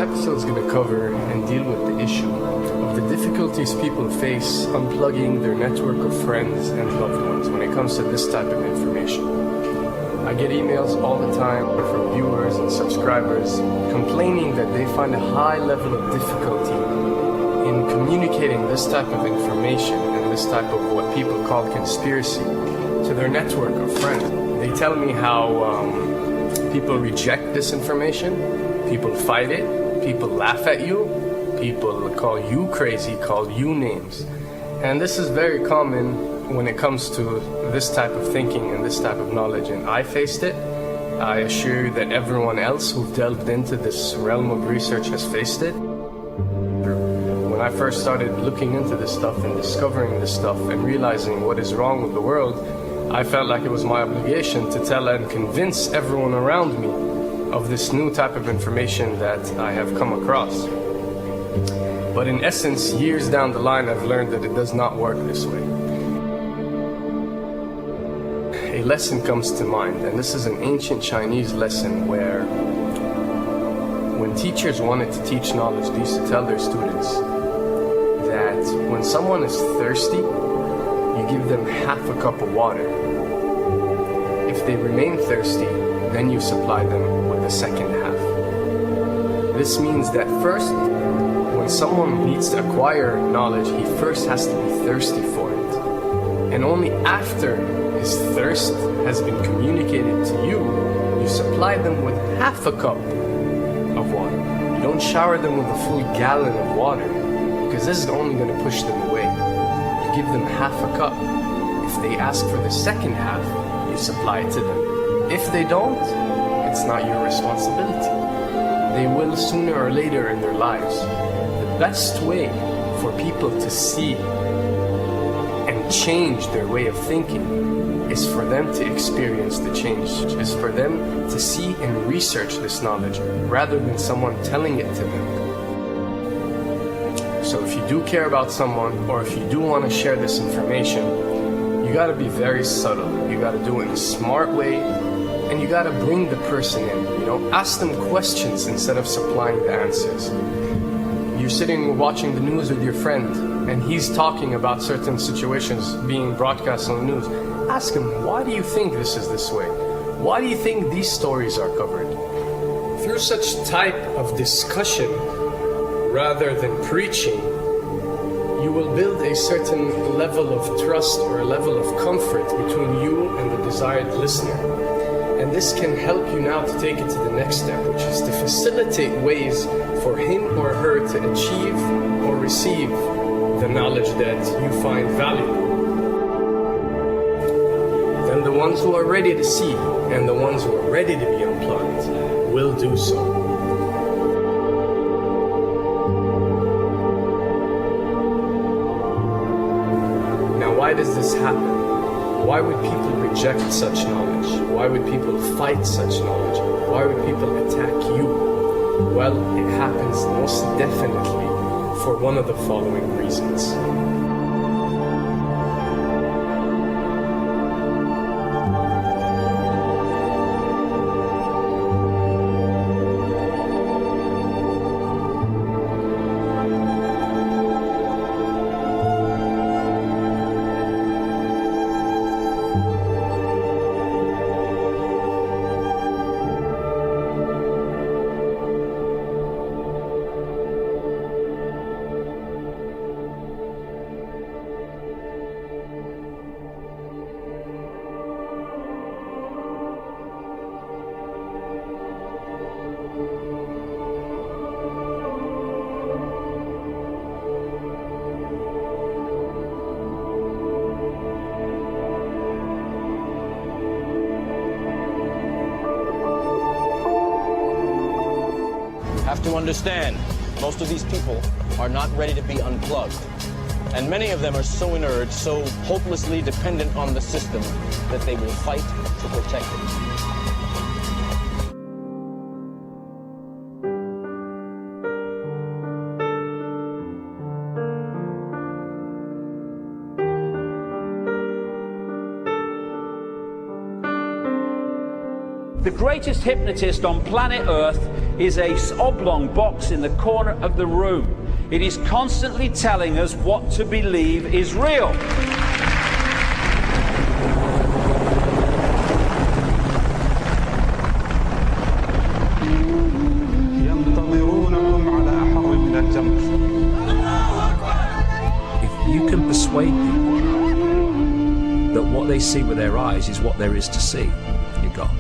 episode is going to cover and deal with the issue of the difficulties people face unplugging their network of friends and loved ones when it comes to this type of information. I get emails all the time from viewers and subscribers complaining that they find a high level of difficulty in communicating this type of information and this type of what people call conspiracy to their network of friends. They tell me how people reject this information, people fight it, people laugh at you, people call you crazy, call you names. And this is very common when it comes to this type of thinking and this type of knowledge, and I faced it. I assure you that everyone else who delved into this realm of research has faced it. When I first started looking into this stuff and discovering this stuff and realizing what is wrong with the world, I felt like it was my obligation to tell and convince everyone around me of this new type of information that I have come across. But in essence, years down the line, I've learned that it does not work this way. A lesson comes to mind, and this is an ancient Chinese lesson where when teachers wanted to teach knowledge, they used to tell their students that when someone is thirsty, you give them half a cup of water. If they remain thirsty, then you supply them with the second half. This means that first, when someone needs to acquire knowledge, he first has to be thirsty for it. And only after his thirst has been communicated to you, you supply them with half a cup of water. You don't shower them with a full gallon of water, because this is only going to push them away. You give them half a cup. If they ask for the second half, you supply it to them. If they don't, it's not your responsibility. They will sooner or later in their lives. The best way for people to see and change their way of thinking is for them to experience the change, is for them to see and research this knowledge rather than someone telling it to them. So if you do care about someone, or if you do want to share this information, you got to be very subtle. You got to do it in a smart way, and you got to bring the person in. Ask them questions instead of supplying the answers. You're sitting watching the news with your friend, and he's talking about certain situations being broadcast on the news. Ask him, why do you think this is this way? Why do you think these stories are covered? Through such type of discussion, rather than preaching, you will build a certain level of trust or a level of comfort between you and the desired listener. And this can help you now to take it to the next step, which is to facilitate ways for him or her to achieve or receive the knowledge that you find valuable. Then the ones who are ready to see and the ones who are ready to be unplugged will do so. Why does this happen? Why would people reject such knowledge? Why would people fight such knowledge? Why would people attack you? Well, it happens most definitely for one of the following reasons. Have to understand, most of these people are not ready to be unplugged. And many of them are so inert, so hopelessly dependent on the system, that they will fight to protect it. The greatest hypnotist on planet Earth is a oblong box in the corner of the room. It is constantly telling us what to believe is real. If you can persuade people that what they see with their eyes is what there is to see, you're gone.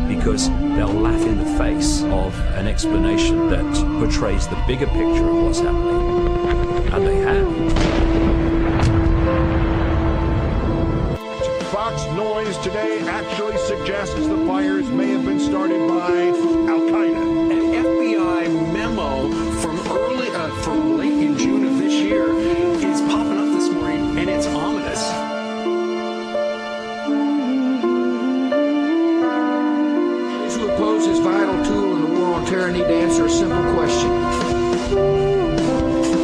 Because they'll laugh in the face of an explanation that portrays the bigger picture of what's happening. And they have. Fox noise today actually suggests the fires may have been started by Al-Qaeda. An FBI memo from late in June of this year is popping up this morning, and it's ominous. Those who oppose this vital tool in the war on terror need to answer a simple question.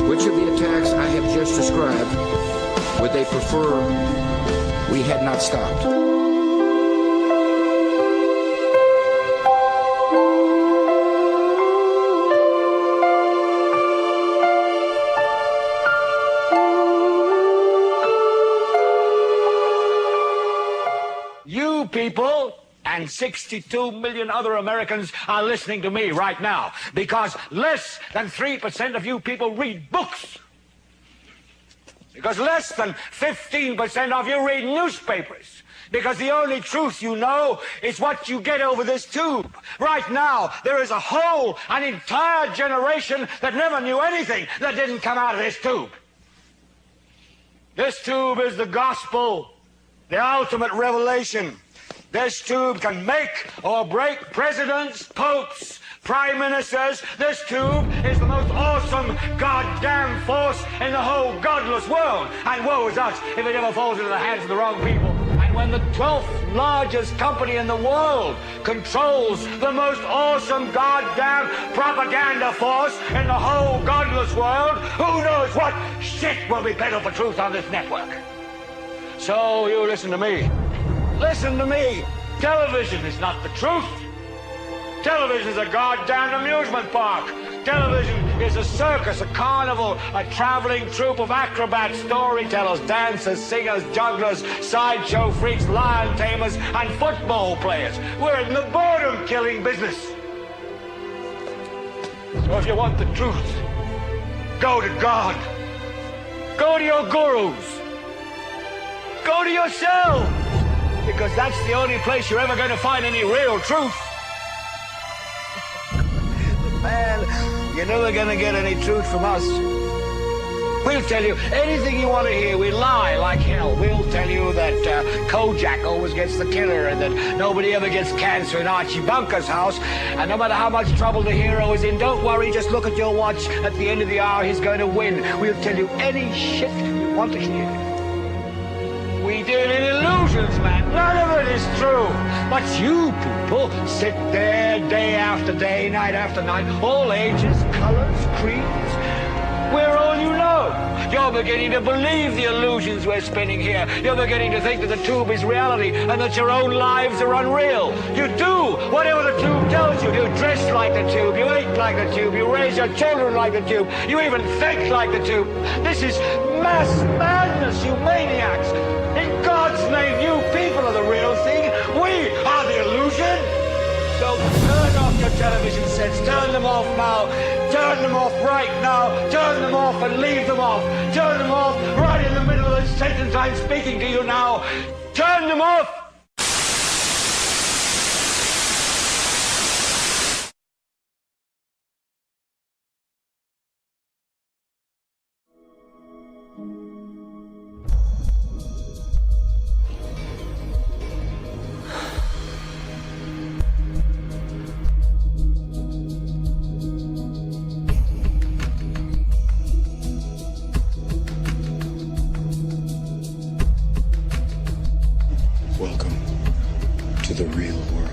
Which of the attacks I have just described would they prefer we had not stopped? You people and 62 million other Americans are listening to me right now because less than 3% of you people read books. Because less than 15% of you read newspapers. Because the only truth you know is what you get over this tube. Right now, there is an entire generation that never knew anything that didn't come out of this tube. This tube is the gospel, the ultimate revelation. This tube can make or break presidents, popes, prime ministers. This tube is the most awesome goddamn force in the whole godless world. And woe is us if it ever falls into the hands of the wrong people. And when the 12th largest company in the world controls the most awesome goddamn propaganda force in the whole godless world, who knows what shit will be peddled for truth on this network. So you listen to me. Listen to me. Television is not the truth. Television is a goddamn amusement park. Television is a circus, a carnival, a traveling troupe of acrobats, storytellers, dancers, singers, jugglers, sideshow freaks, lion tamers, and football players. We're in the boredom-killing business. So if you want the truth, go to God. Go to your gurus. Go to yourself. Because that's the only place you're ever going to find any real truth. Man, you're never going to get any truth from us. We'll tell you anything you want to hear. We lie like hell. We'll tell you that Kojak always gets the killer and that nobody ever gets cancer in Archie Bunker's house. And no matter how much trouble the hero is in, don't worry, just look at your watch. At the end of the hour, he's going to win. We'll tell you any shit you want to hear. We deal in illusions, man. None of it is true. But you people sit there day after day, night after night, all ages, colors, creeds. We're all you know. You're beginning to believe the illusions we're spinning here. You're beginning to think that the tube is reality and that your own lives are unreal. You do whatever the tube tells you. You dress like the tube. You eat like the tube. You raise your children like the tube. You even think like the tube. This is mass madness, you maniacs. In God's name, you people are the real thing. We are the illusion. So turn off your television sets. Turn them off now. Turn them off right now. Turn them off and leave them off. Turn them off right in the middle of the sentence I'm speaking to you now. Turn them off. Welcome to the real world.